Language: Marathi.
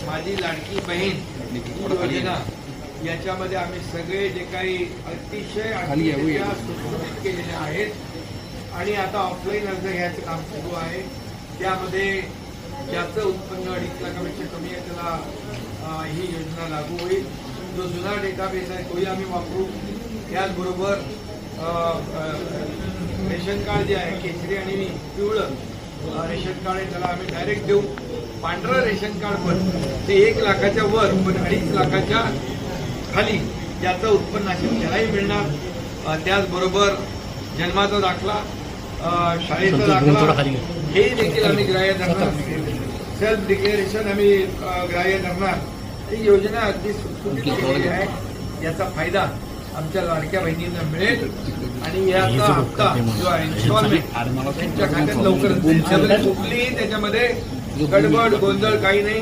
माझी लाडकी बहीण योजना याच्यामध्ये आम्ही सगळे जे काही अतिशय सुटसुटीत केलेले आहेत आणि आता ऑफलाईन अर्ज घ्यायचं काम सुरू आहे. त्यामध्ये ज्याचं उत्पन्न 2.5 लाखापेक्षा कमी आहे त्याला ही योजना लागू होईल. जो जुना डेटाबेस आहे तोही आम्ही वापरू. त्याचबरोबर रेशन कार्ड जे आहे केसरी आणि पिवळं रेशन कार्ड आहे त्याला आम्ही डायरेक्ट देऊ. पांढरं रेशन कार्ड पण ते 1 लाखाच्या वर पण 2.5 लाखाच्या खाली ज्याचं उत्पन्न असेल त्यालाही मिळणार. त्याचबरोबर जन्माचा दाखला, शाळेचा दाखला हे देखील आम्ही ग्राह्य धरणार. सेल्फ डिक्लेरेशन आम्ही ग्राह्य धरणार. ही योजना अगदी सुटसुटीत केलेली आहे. याचा फायदा आमच्या लाडक्या बहिणींना मिळेल आणि याचा हप्ता जो आहे इन्स्टॉलमेंट त्यांच्या खात्यात लवकरच कुठलीही त्याच्यामध्ये गडबड गोंधळ काही नाही.